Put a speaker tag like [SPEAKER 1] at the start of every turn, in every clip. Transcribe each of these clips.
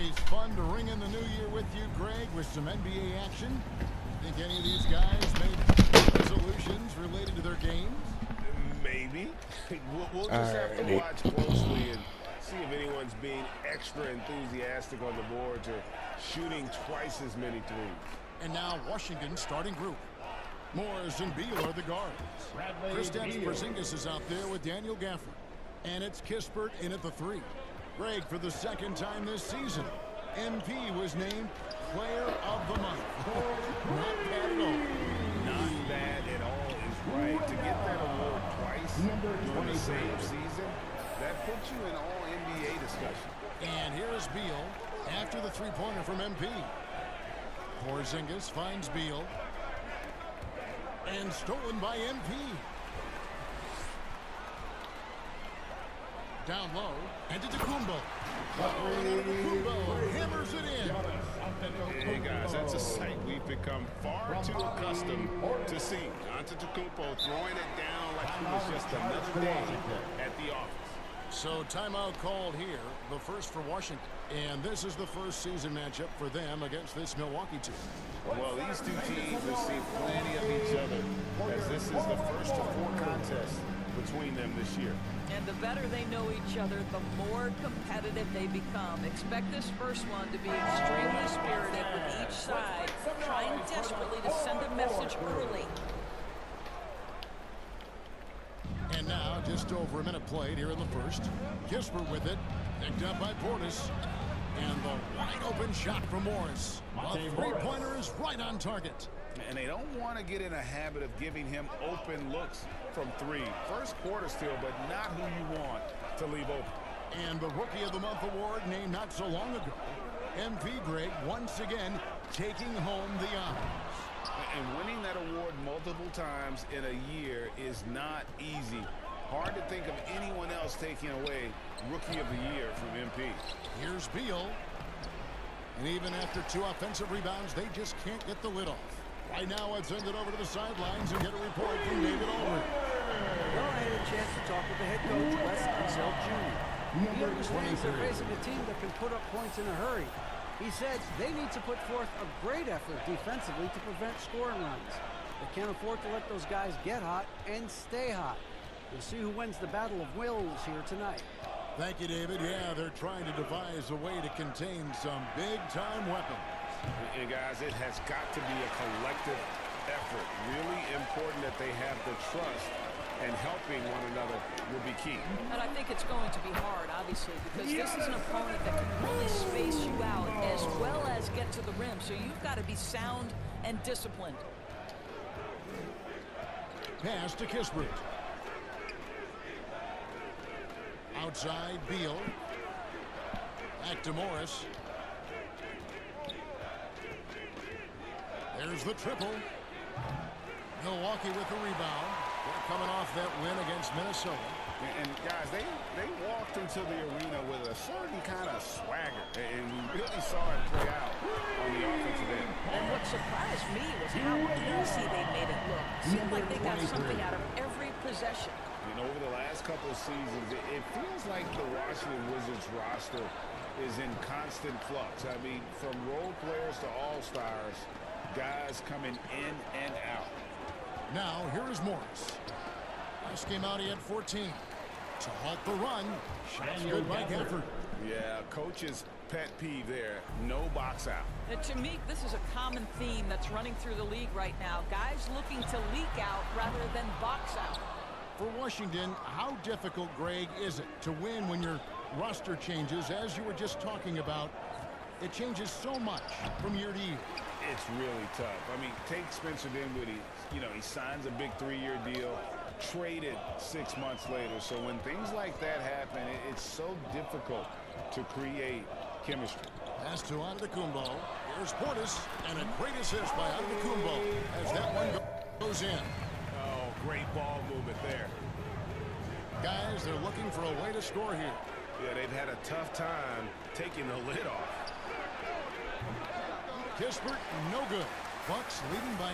[SPEAKER 1] Always fun to ring in the new year with you, Greg, with some NBA action. Think any of these guys made resolutions related to their games?
[SPEAKER 2] Maybe. We'll just have to watch closely and see if anyone's being extra enthusiastic on the boards or shooting twice as many threes.
[SPEAKER 1] And now Washington's starting group. Morris and Beal are the guards. Kristaps Porzingis is out there with Daniel Gafford. And it's Kispert in at the 3. Greg, for the second time this season, MP was named Player of the Month. Not bad at all.
[SPEAKER 2] Not bad at all is right. To get that award twice during the same season, that puts you in all NBA discussion.
[SPEAKER 1] And here is Beal after the three-pointer from MP. Porzingis finds Beal. And stolen by MP. Down low, and to Antetokounmpo. Antetokounmpo hammers it in.
[SPEAKER 2] Hey guys, that's a sight we've become far too accustomed to seeing. Antetokounmpo throwing it down like he was just another day at the office.
[SPEAKER 1] So timeout called here, the first for Washington. And this is the first season matchup for them against this Milwaukee team.
[SPEAKER 2] Well, these two teams have seen plenty of each other, as this is the first of 4 contests between them this year.
[SPEAKER 3] And the better they know each other, the more competitive they become. Expect this first one to be extremely spirited, with each side trying desperately to send a message early.
[SPEAKER 1] And now, just over a minute played here in the first. Kispert with it, picked up by Portis. And the wide open shot from Morris. A three-pointer is right on target.
[SPEAKER 2] And they don't want to get in a habit of giving him open looks from 3. First quarter still, but not who you want to leave open.
[SPEAKER 1] And the Rookie of the Month award named not so long ago. MP Greg once again taking home the honors.
[SPEAKER 2] And winning that award multiple times in a year is not easy. Hard to think of anyone else taking away Rookie of the Year from MP.
[SPEAKER 1] Here's Beal. And even after 2 offensive rebounds, they just can't get the lid off. Right now, let's send it over to the sidelines and get a report from David Aldridge.
[SPEAKER 4] Well, I had a chance to talk with the head coach, Wes Unseld Jr. He understands they're facing a team that can put up points in a hurry. He said they need to put forth a great effort defensively to prevent scoring runs. They can't afford to let those guys get hot and stay hot. We'll see who wins the battle of wills here tonight.
[SPEAKER 1] Thank you, David. Yeah, they're trying to devise a way to contain some big-time weapons.
[SPEAKER 2] And guys, it has got to be a collective effort. Really important that they have the trust, and helping one another will be key.
[SPEAKER 3] And I think it's going to be hard, obviously, because this is an opponent that can really space you out as well as get to the rim. So you've got to be sound and disciplined.
[SPEAKER 1] Pass to Kispert. Outside, Beal. Back to Morris. There's the triple. Milwaukee with the rebound. They're coming off that win against Minnesota.
[SPEAKER 2] And guys, they walked into the arena with a certain kind of swagger, and we really saw it play out on the offensive end.
[SPEAKER 3] And what surprised me was how easy they made it look. Seemed like they got something out of every possession.
[SPEAKER 2] You know, over the last couple of seasons, it feels like the Washington Wizards roster is in constant flux. I mean, from role players to all-stars, guys coming in and out.
[SPEAKER 1] Now, here is Morris. Last game out, he had 14. To halt the run, shots good by Gafford.
[SPEAKER 2] Yeah, coach's pet peeve there, no box out.
[SPEAKER 3] To me, this is a common theme that's running through the league right now. Guys looking to leak out rather than box out.
[SPEAKER 1] For Washington, how difficult, Greg, is it to win when your roster changes, as you were just talking about? It changes so much from year to year.
[SPEAKER 2] It's really tough. I mean, take Spencer Dinwiddie. You know, he signs a big 3-year deal, traded 6 months later. So when things like that happen, it's so difficult to create chemistry.
[SPEAKER 1] Pass to Antetokounmpo. Here's Portis, and a great assist by Antetokounmpo as that one goes in.
[SPEAKER 2] Oh, great ball movement there.
[SPEAKER 1] Guys, they're looking for a way to score here.
[SPEAKER 2] Yeah, they've had a tough time taking the lid off.
[SPEAKER 1] Kispert, no good. Bucks leading by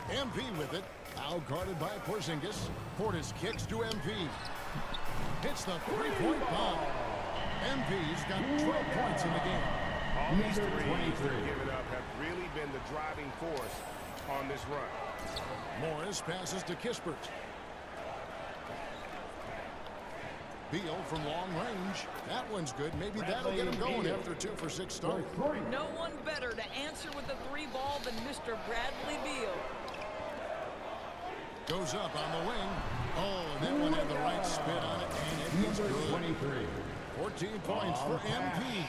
[SPEAKER 1] 8. MP with it. Out guarded by Porzingis. Portis kicks to MP. Hits the three-point bomb. MP's got 12 points in the game.
[SPEAKER 5] All these threes they've given up have really been the driving force on this run.
[SPEAKER 1] Morris passes to Kispert. Beal from long range. That one's good. Maybe that'll get him going after 2 for 6 start.
[SPEAKER 3] No one better to answer with the 3 ball than Mr. Bradley Beal.
[SPEAKER 1] Goes up on the wing. Oh, and that one had the right spin on it, and it is good.
[SPEAKER 6] 23.
[SPEAKER 1] 14 points for MP.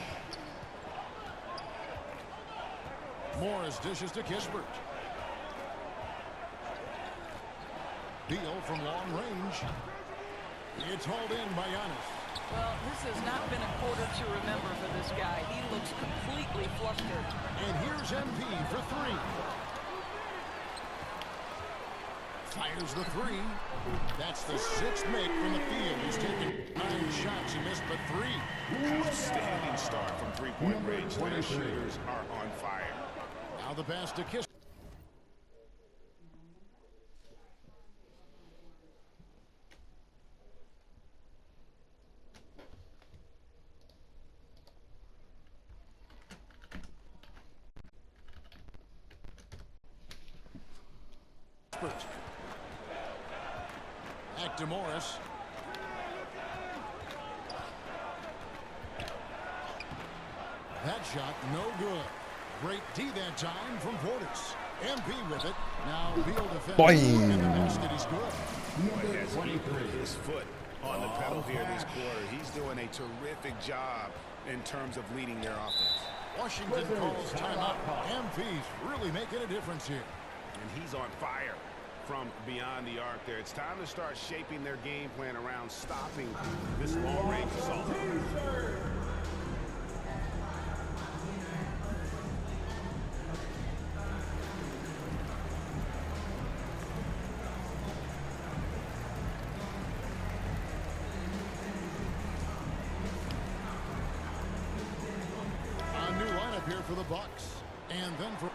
[SPEAKER 1] Morris dishes to Kispert. Beal from long range. It's hauled in by Giannis.
[SPEAKER 3] Well, this has not been a quarter to remember for this guy. He looks completely flustered.
[SPEAKER 1] And here's MP for 3. Fires the 3. That's the 6th make from the field. He's taken 9 shots. He missed but 3.
[SPEAKER 2] Outstanding start from three-point range. Their shooters are on fire.
[SPEAKER 1] Now the pass to Kispert. Back to Morris. That shot no good. Great D that time from Portis. MP with it. Now Beal defends.
[SPEAKER 6] Boing.
[SPEAKER 1] And the basket is good.
[SPEAKER 5] He has put his foot on the pedal here this quarter. He's doing a terrific job in terms of leading their offense.
[SPEAKER 1] Washington calls timeout. MP's really making a difference here.
[SPEAKER 5] And he's on fire from beyond the arc there. It's time to start shaping their game plan around stopping this long-range assault.
[SPEAKER 1] A new lineup here for the Bucks. And then for...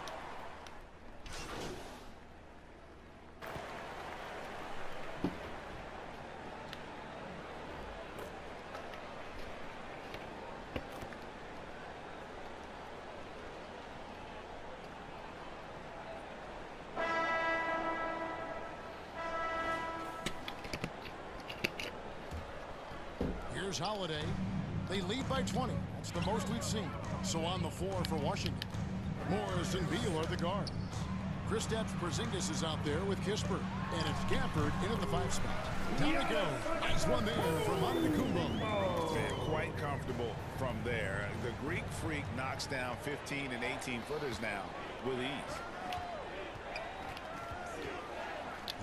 [SPEAKER 1] Here's Holiday. They lead by 20. That's the most we've seen. So on the floor for Washington, Morris and Beal are the guards. Kristaps Porzingis is out there with Kispert. And it's Gafford in at the 5 spot. Time to go. Nice one there from Antetokounmpo.
[SPEAKER 2] Man, quite comfortable from there. The Greek Freak knocks down 15 and 18-footers now with ease.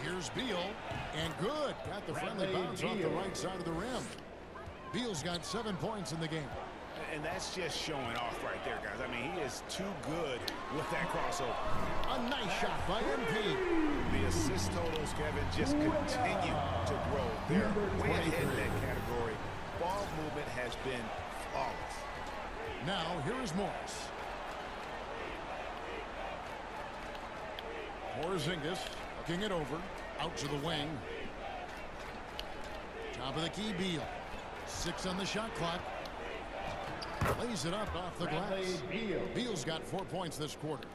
[SPEAKER 1] Here's Beal. And good. Got the friendly bounce off the right side of the rim. Beal's got 7 points in the game.
[SPEAKER 5] And that's just showing off right there, guys. I mean, he is too good with that crossover.
[SPEAKER 1] A nice shot by MP.
[SPEAKER 5] The assist totals, Kevin, just continue to grow. They're way ahead in that category. Ball movement has been flawless.
[SPEAKER 1] Now, here is Morris. Porzingis looking it over. Out to the wing. Top of the key, Beal. 6 on the shot clock. Lays it up off the glass. Beal's got 4 points this quarter.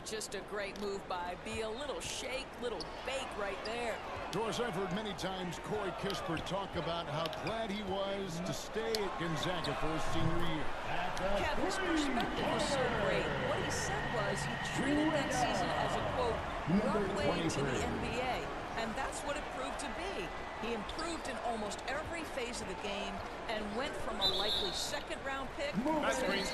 [SPEAKER 3] Just a great move by Beal. Little shake, little bake right there.
[SPEAKER 1] Doris, I've heard many times Corey Kispert talk about how glad he was to stay at Gonzaga for his senior year.
[SPEAKER 3] Kev, his perspective was so great. What he said was he treated that season as a, quote, runway to the NBA. And that's what it proved to be. He improved in almost every phase of the game and went from a likely second-round pick to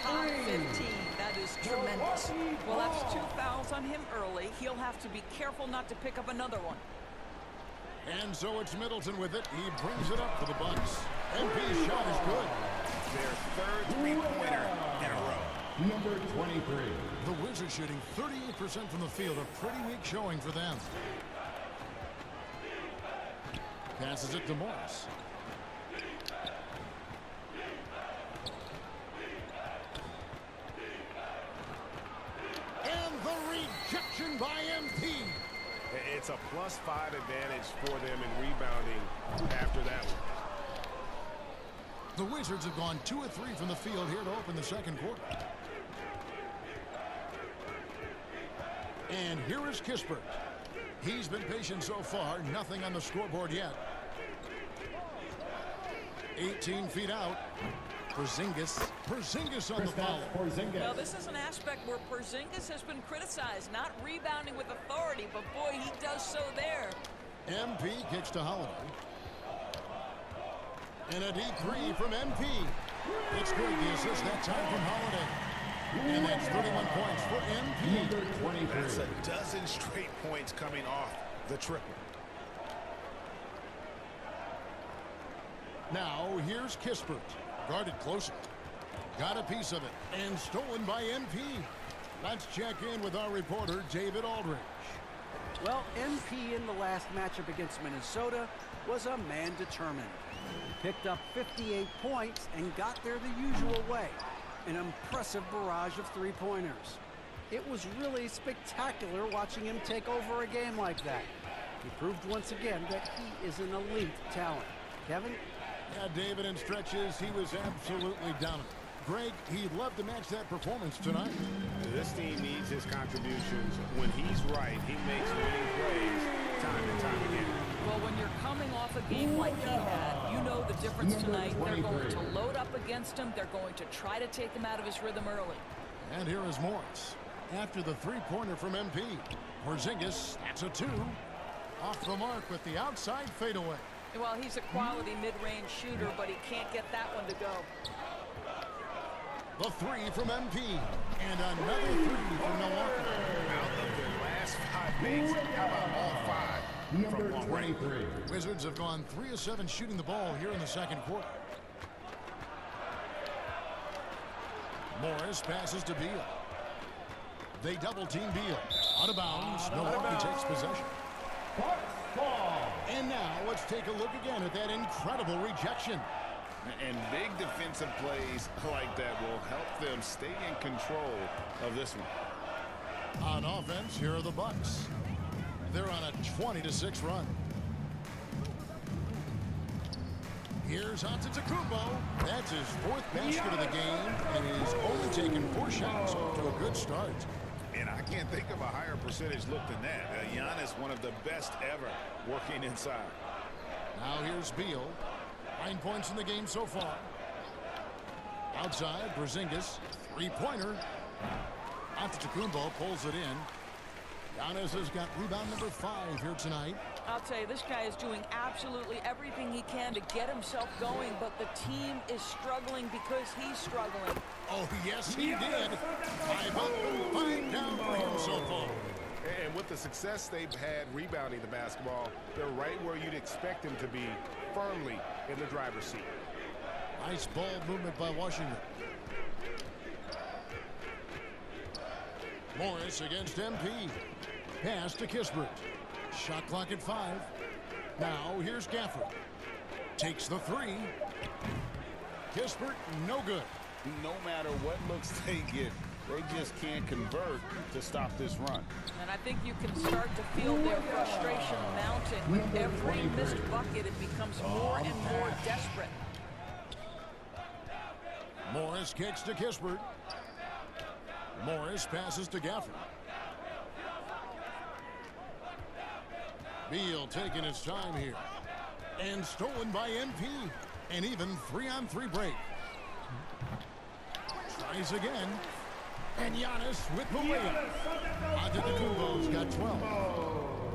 [SPEAKER 3] top 15. That is tremendous. Well, that's 2 fouls on him early. He'll have to be careful not to pick up another one.
[SPEAKER 1] And so it's Middleton with it. He brings it up for the Bucks. MP's shot is good.
[SPEAKER 5] Their third three-pointer in a row.
[SPEAKER 6] Number 23.
[SPEAKER 1] The Wizards shooting 38% from the field. A pretty weak showing for them. Passes it to Morris. And the rejection by MP.
[SPEAKER 5] It's a +5 advantage for them in rebounding after that one.
[SPEAKER 1] The Wizards have gone 2 of 3 from the field here to open the second quarter. And here is Kispert. He's been patient so far. Nothing on the scoreboard yet. 18 feet out. Porzingis on the foul.
[SPEAKER 3] Well, this is an aspect where Porzingis has been criticized, not rebounding with authority, but boy, he does so there.
[SPEAKER 1] MP kicks to Holiday. And a deep three from MP. It's good. The assist that time from Holiday. And that's 31 points for MP.
[SPEAKER 5] That's a dozen straight points coming off the triple.
[SPEAKER 1] Now here's Kispert. Guarded closer. Got a piece of it. And stolen by MP. Let's check in with our reporter, David Aldridge.
[SPEAKER 4] Well, MP in the last matchup against Minnesota was a man determined. He picked up 58 points and got there the usual way. An impressive barrage of three-pointers. It was really spectacular watching him take over a game like that. He proved once again that he is an elite talent. Kevin?
[SPEAKER 1] Yeah, David, in stretches, he was absolutely dominant. Greg, he'd love to match that performance tonight.
[SPEAKER 6] This team needs his contributions. When he's right, he makes winning plays time and time again.
[SPEAKER 3] Well, when you're coming off a game like he had, you know the difference tonight. They're going to load up against him. They're going to try to take him out of his rhythm early.
[SPEAKER 1] And here is Morris. After the three-pointer from MP, Porzingis, that's a 2. Off the mark with the outside fadeaway.
[SPEAKER 3] Well, he's a quality mid-range shooter, but he can't get that one to go.
[SPEAKER 1] The 3 from MP. And another 3 from Milwaukee.
[SPEAKER 5] Out of their last 5 makes, how about all 5 from long range?
[SPEAKER 1] Wizards have gone 3 of 7 shooting the ball here in the second quarter. Morris passes to Beal. They double-team Beal. Out of bounds. Milwaukee takes possession. And now let's take a look again at that incredible rejection.
[SPEAKER 2] And big defensive plays like that will help them stay in control of this one.
[SPEAKER 1] On offense, here are the Bucks. They're on a 20-6 run. Here's Antetokounmpo. That's his 4th basket of the game, and he's only taken 4 shots off to a good start.
[SPEAKER 5] And I can't think of a higher percentage look than that. Giannis, one of the best ever working inside.
[SPEAKER 1] Now here's Beal. 9 points in the game so far. Outside, Porzingis. 3-pointer. Antetokounmpo pulls it in. Giannis has got rebound number 5 here tonight.
[SPEAKER 3] I'll tell you, this guy is doing absolutely everything he can to get himself going, but the team is struggling because he's struggling.
[SPEAKER 1] Oh, yes, he did. 5 up and 5 down for him so far.
[SPEAKER 6] And with the success they've had rebounding the basketball, they're right where you'd expect them to be, firmly in the driver's seat.
[SPEAKER 1] Nice ball movement by Washington. Morris against MP. Pass to Kispert. Shot clock at 5. Now here's Gafford. Takes the 3. Kispert, no good.
[SPEAKER 2] No matter what looks they get, they just can't convert to stop this run.
[SPEAKER 3] And I think you can start to feel their frustration mounting. With every missed bucket, it becomes more and more desperate.
[SPEAKER 1] Morris kicks to Kispert. Morris passes to Gafford. Beal taking his time here. And stolen by MP. And even 3-on-3 break. Tries again. And Giannis with the layup. Antetokounmpo's got 12.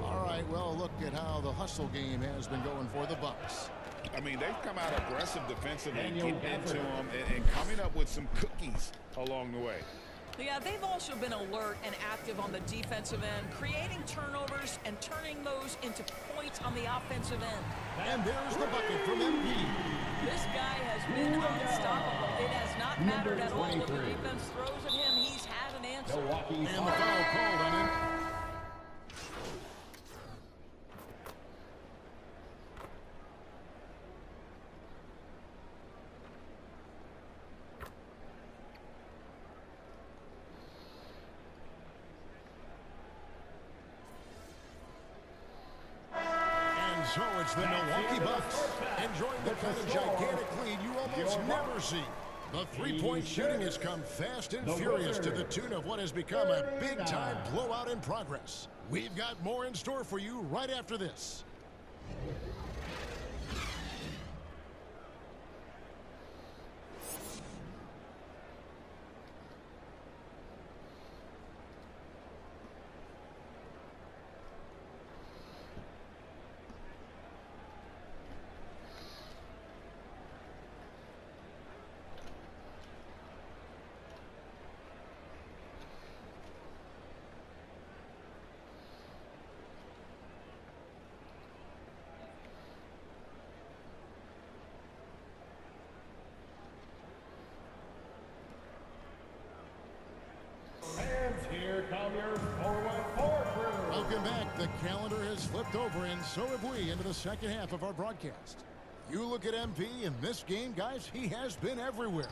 [SPEAKER 1] All right, well, look at how the hustle game has been going for the Bucks.
[SPEAKER 2] I mean, they've come out aggressive defensively, getting into them, and coming up with some cookies along the way.
[SPEAKER 3] Yeah, they've also been alert and active on the defensive end, creating turnovers and turning those into points on the offensive end.
[SPEAKER 1] And there's the bucket from MP.
[SPEAKER 3] This guy has been unstoppable. It has not mattered at all what the defense throws at him. He's had an answer.
[SPEAKER 1] And the foul called on him. So it's the Milwaukee Bucks enjoying the kind of gigantic lead you almost never see. The three-point shooting has come fast and furious to the tune of what has become a big-time blowout in progress. We've got more in store for you right after this.
[SPEAKER 7] Here come your forward crew.
[SPEAKER 1] Welcome back. The calendar has flipped over, and so have we into the second half of our broadcast. You look at MP in this game, guys, he has been everywhere.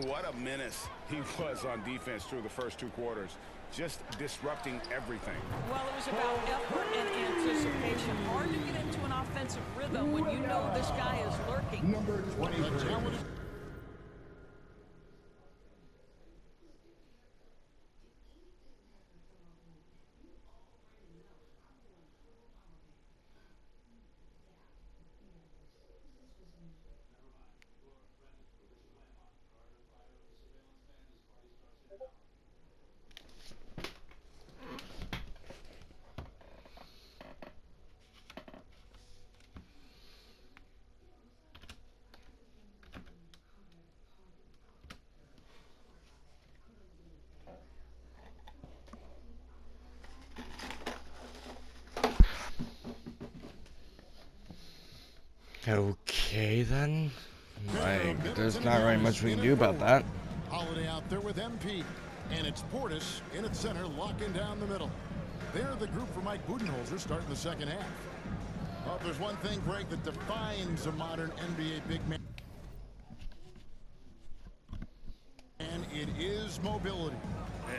[SPEAKER 2] What a menace he was on defense through the first 2 quarters. Just disrupting everything.
[SPEAKER 3] Well, it was about effort and anticipation. Hard to get into an offensive rhythm when you know this guy is lurking.
[SPEAKER 7] Number 23.
[SPEAKER 1] The talented
[SPEAKER 8] Okay then. Like, there's not really much we can do about that.
[SPEAKER 1] Holiday out there with MP. And it's Portis in its center, locking down the middle. They're the group for Mike Budenholzer starting the second half. Oh, there's one thing, Greg, that defines a modern NBA big man. And it is mobility.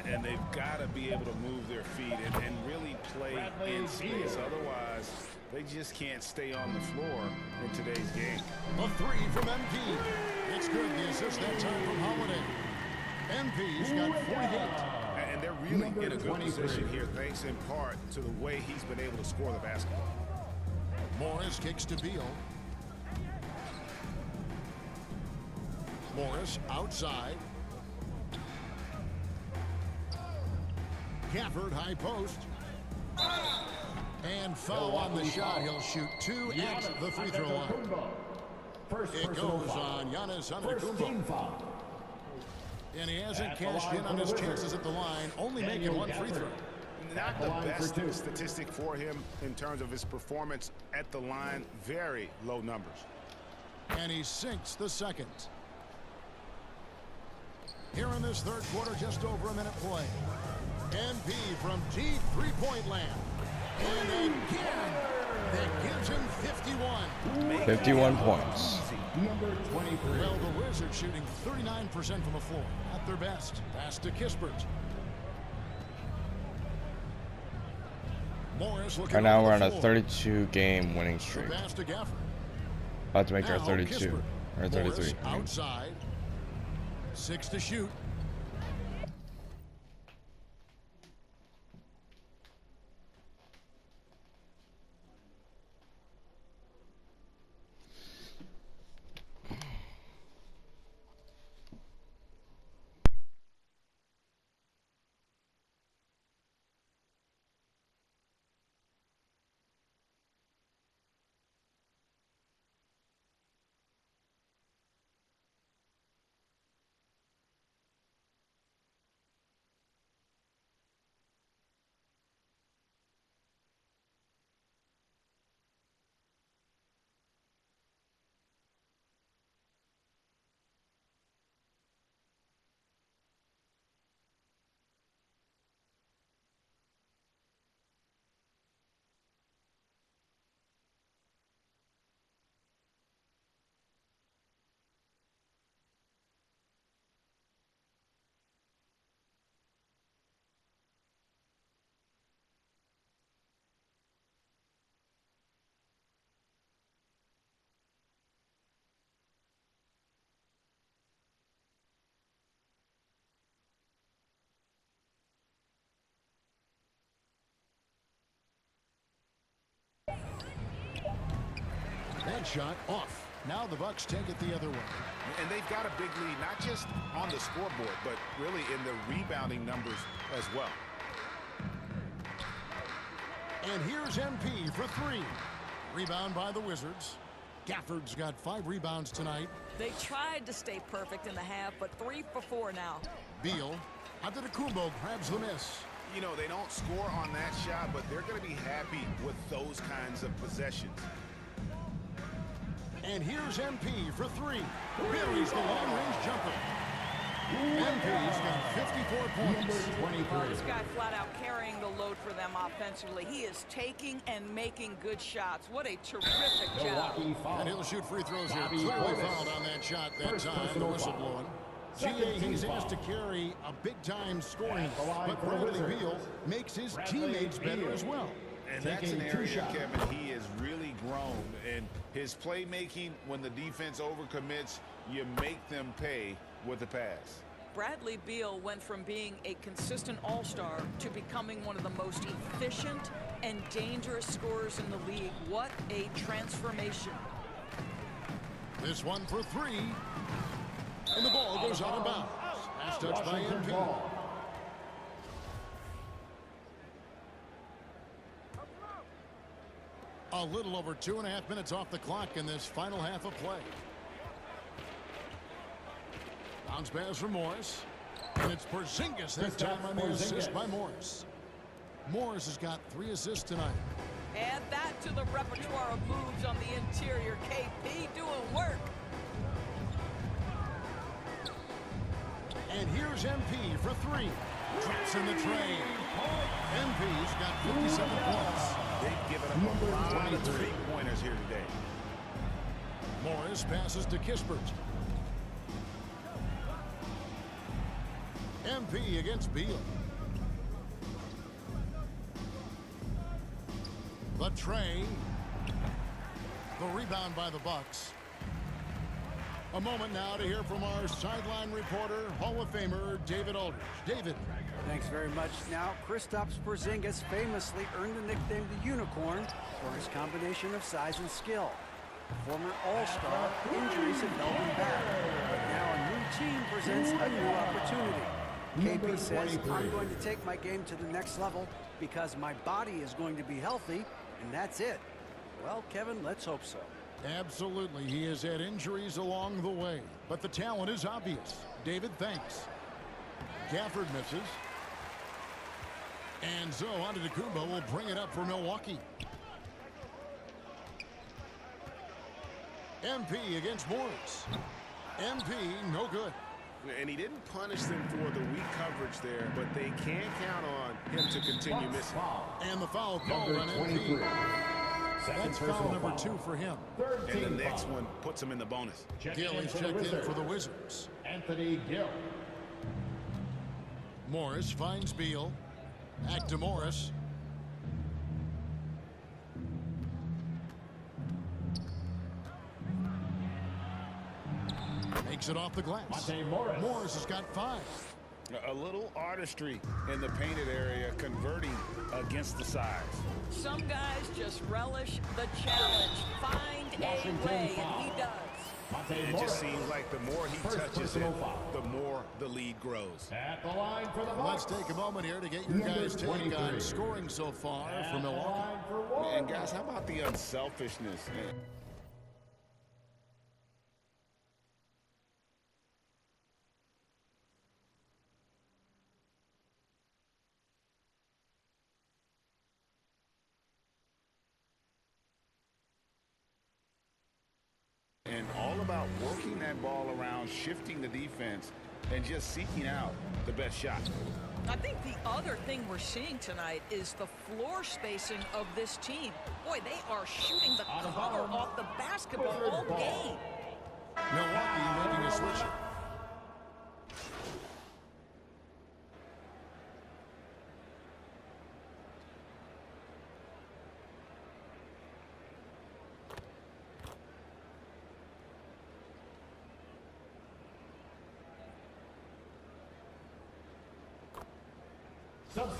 [SPEAKER 2] And they've got to be able to move their feet and really play in space. Otherwise, they just can't stay on the floor in today's game.
[SPEAKER 1] A three from MP. It's good. The assist that time from Holiday. MP's got 48.
[SPEAKER 5] And they're really in a good position here, thanks in part to the way he's been able to score the basketball.
[SPEAKER 1] Morris kicks to Beal. Morris outside. Gafford high post. And foul on the shot. He'll shoot 2 at the free throw line. It goes on Giannis Antetokounmpo. And he hasn't cashed in on his chances at the line, only making 1 free throw.
[SPEAKER 5] Not the best statistic for him in terms of his performance at the line. Very low numbers.
[SPEAKER 1] And he sinks the second. Here in this third quarter, just over a minute play. MP from deep three-point land. And again, that gives him 51.
[SPEAKER 8] 51 points.
[SPEAKER 7] Number 23.
[SPEAKER 1] Well, the Wizards shooting 39% from the floor. At their best. Pass to Kispert. Morris looking
[SPEAKER 8] Right now we're on a
[SPEAKER 1] floor.
[SPEAKER 8] 32-game winning
[SPEAKER 1] The
[SPEAKER 8] streak.
[SPEAKER 1] pass to Gafford.
[SPEAKER 8] About to make our
[SPEAKER 1] Now
[SPEAKER 8] 32
[SPEAKER 1] Kispert.
[SPEAKER 8] or 33.
[SPEAKER 1] Morris outside. 6 to shoot. That shot off. Now the Bucks take it the other way.
[SPEAKER 5] And they've got a big lead, not just on the scoreboard, but really in the rebounding numbers as well.
[SPEAKER 1] And here's MP for three. Rebound by the Wizards. Gafford's got 5 rebounds tonight.
[SPEAKER 3] They tried to stay perfect in the half, but 3 for 4 now.
[SPEAKER 1] Beal. Antetokounmpo grabs the miss.
[SPEAKER 5] You know, they don't score on that shot, but they're going to be happy with those kinds of possessions.
[SPEAKER 1] And here's MP for 3. Buries the long-range jumper. MP's got 54 points.
[SPEAKER 3] Well, this guy flat out carrying the load for them offensively. He is taking and making good shots. What a terrific job.
[SPEAKER 1] And he'll shoot free throws here. Clearly fouled on that shot that time. The whistle blowing. GA, he's asked to carry a big-time scoring, but Bradley Beal makes his teammates better as well.
[SPEAKER 5] And that's an area, Kevin, he has really grown. And his playmaking, when the defense overcommits, you make them pay with the pass.
[SPEAKER 3] Bradley Beal went from being a consistent all-star to becoming one of the most efficient and dangerous scorers in the league. What a transformation.
[SPEAKER 1] This one for 3. And the ball goes out of bounds. Last touch by MP. A little over 2.5 minutes off the clock in this final half of play. Bounce pass from Morris. And it's Porzingis that time on the assist by Morris. Morris has got 3 assists tonight.
[SPEAKER 3] Add that to the repertoire of moves on the interior. KP doing work.
[SPEAKER 1] And here's MP for 3. Traps in the train. MP's got 57 points.
[SPEAKER 5] They've given up a lot of three-pointers here today.
[SPEAKER 1] Morris passes to Kispert. MP against Beal. The tray. The rebound by the Bucks. A moment now to hear from our sideline reporter, Hall of Famer David Aldridge. David.
[SPEAKER 4] Thanks very much. Now, Kristaps Porzingis famously earned the nickname the Unicorn for his combination of size and skill. The former All-Star, injuries have held him back, but now a new team presents a new opportunity. KP says, I'm going to take my game to the next level because my body is going to be healthy, and that's it. Well, Kevin, let's hope so.
[SPEAKER 1] Absolutely. He has had injuries along the way, but the talent is obvious. David, thanks. Gafford misses. And so Antetokounmpo will bring it up for Milwaukee. MP against Morris. MP, no good.
[SPEAKER 6] And he didn't punish them for the weak coverage there, but they can count on him to continue missing.
[SPEAKER 1] And the foul called on MP. That's foul number 2 for him.
[SPEAKER 5] And the next one puts him in the bonus.
[SPEAKER 1] Gill is checked in for the Wizards.
[SPEAKER 7] Anthony Gill.
[SPEAKER 1] Morris finds Beal. Back to Morris. Makes it off the glass. Morris has got 5.
[SPEAKER 2] A little artistry in the painted area, converting against the size.
[SPEAKER 3] Some guys just relish the challenge. Find a way, and he does.
[SPEAKER 5] It just seems like the more he touches it, the more the lead grows.
[SPEAKER 7] At the line for the
[SPEAKER 1] Let's take a moment here to get your guys' take on scoring so far for Milwaukee.
[SPEAKER 2] And guys, how about the unselfishness? And all about working that ball around, shifting the defense, and just seeking out the best shot.
[SPEAKER 3] I think the other thing we're seeing tonight is the floor spacing of this team. Boy, they are shooting the cover off the basketball all game.
[SPEAKER 1] Milwaukee making a switch.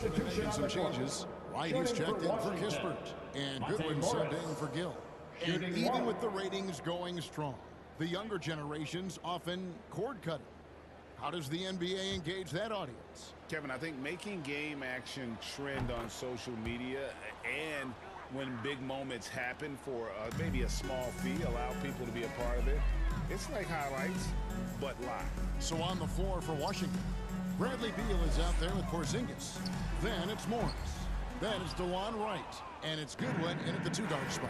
[SPEAKER 1] Making some changes. White is checked in for Kispert. And Goodwin subbed in for Gill. And
[SPEAKER 7] Shooting
[SPEAKER 1] even
[SPEAKER 7] one.
[SPEAKER 1] with the ratings going strong, the younger generations often cord-cutting. How does the NBA engage that audience?
[SPEAKER 2] Kevin, I think making game action trend on social media and when big moments happen for maybe a small fee, allow people to be a part of it. It's like highlights, but live.
[SPEAKER 1] So on the floor for Washington, Bradley Beal is out there with Porzingis. Then it's Morris. Then it's DeLon Wright. And it's Goodwin in at the 2-guard spot.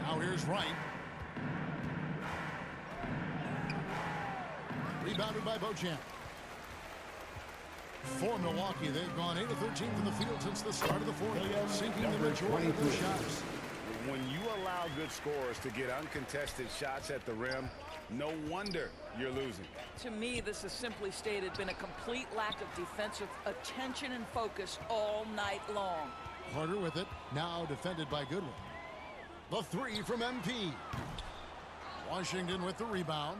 [SPEAKER 1] Now here's Wright. Rebounded by Beauchamp. For Milwaukee, they've gone 8 of 13 from the field since the start of the fourth, sinking the majority of their shots.
[SPEAKER 2] When you allow good scorers to get uncontested shots at the rim, no wonder you're losing.
[SPEAKER 3] To me, this has simply stated been a complete lack of defensive attention and focus all night long.
[SPEAKER 1] Carter with it, now defended by Goodwin. The 3 from MP. Washington with the rebound.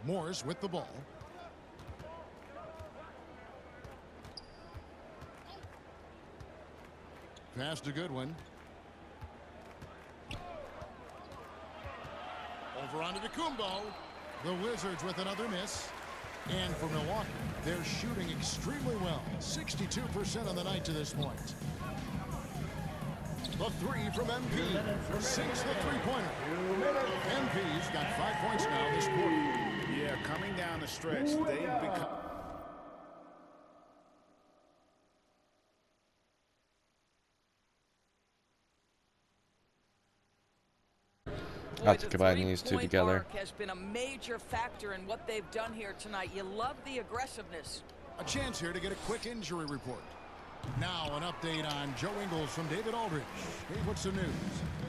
[SPEAKER 1] Morris with the ball. Pass to Goodwin. Over onto Kumbo. The Wizards with another miss. And for Milwaukee, they're shooting extremely well. 62% on the night to this point. The 3 from MP. Sinks the three-pointer. MP's got 5 points now this quarter.
[SPEAKER 2] Yeah, coming down the stretch, they've become...
[SPEAKER 8] I'll have to combine these two together.
[SPEAKER 3] Has been a major factor in what they've done here tonight. You love the aggressiveness.
[SPEAKER 1] A chance here to get a quick injury report. Now an update on Joe Ingles from David Aldridge. Hey, what's the news?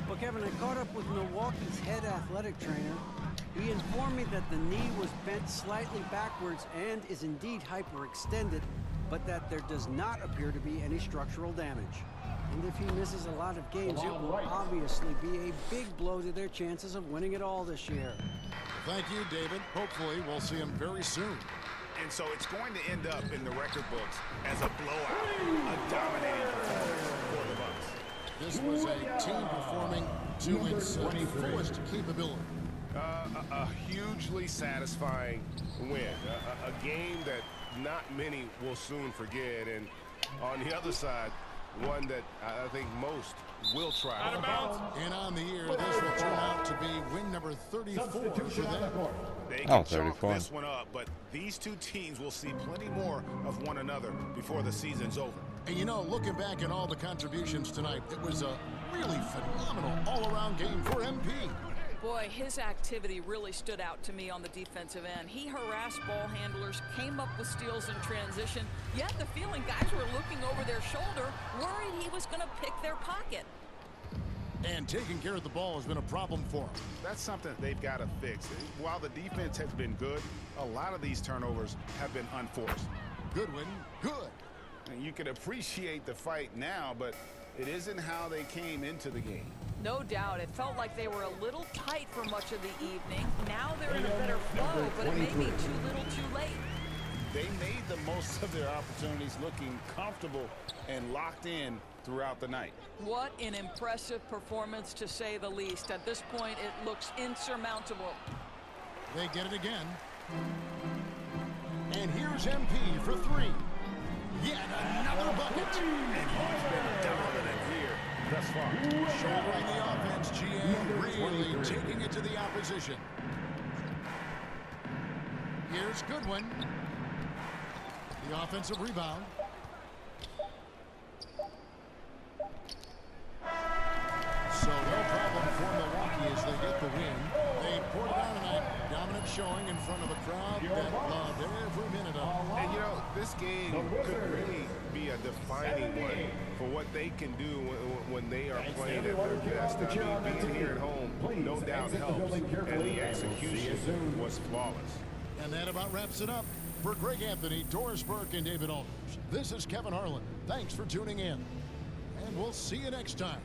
[SPEAKER 4] Well, Kevin, I caught up with Milwaukee's head athletic trainer. He informed me that the knee was bent slightly backwards and is indeed hyperextended, but that there does not appear to be any structural damage. And if he misses a lot of games, it will obviously be a big blow to their chances of winning it all this year.
[SPEAKER 1] Thank you, David. Hopefully, we'll see him very soon.
[SPEAKER 5] And so it's going to end up in the record books as a blowout, a dominating performance for the Bucks.
[SPEAKER 1] This was a team performing to its fullest capability.
[SPEAKER 6] A hugely satisfying win. A game that not many will soon forget. And on the other side, one that I think most will try.
[SPEAKER 2] Out of bounds.
[SPEAKER 1] And on the year, this will turn out to be win number 34 for them.
[SPEAKER 5] They
[SPEAKER 8] Oh,
[SPEAKER 5] can chalk
[SPEAKER 8] 34.
[SPEAKER 5] this one up, but these two teams will see plenty more of one another before the season's over.
[SPEAKER 1] And you know, looking back at all the contributions tonight, it was a really phenomenal all-around game for MP.
[SPEAKER 3] Boy, his activity really stood out to me on the defensive end. He harassed ball handlers, came up with steals in transition, yet the feeling guys were looking over their shoulder, worried he was going to pick their pocket.
[SPEAKER 1] And taking care of the ball has been a problem for him.
[SPEAKER 6] That's something they've got to fix. While the defense has been good, a lot of these turnovers have been unforced.
[SPEAKER 1] Goodwin, good.
[SPEAKER 5] And you can appreciate the fight now, but it isn't how they came into the game.
[SPEAKER 3] No doubt, it felt like they were a little tight for much of the evening. Now they're in a better flow, but it may be too little too late.
[SPEAKER 5] They made the most of their opportunities, looking comfortable and locked in throughout the night.
[SPEAKER 3] What an impressive performance, to say the least. At this point, it looks insurmountable.
[SPEAKER 1] They get it again. And here's MP for three. Yet another bucket.
[SPEAKER 5] And he's been dominant here thus far.
[SPEAKER 1] Shouldering the offense, GA really taking it to the opposition. Here's Goodwin. The offensive rebound. So no problem for Milwaukee as they get the win. They poured it on tonight. Dominant showing in front of a crowd that loved every minute of it.
[SPEAKER 6] And, you know, this game could really be a defining one for what they can do when they are playing at their best. I mean, being here at home, no doubt helps. And the execution was flawless.
[SPEAKER 1] And that about wraps it up. For Greg Anthony, Doris Burke, and David Aldridge, this is Kevin Harlan. Thanks for tuning in. And we'll see you next time.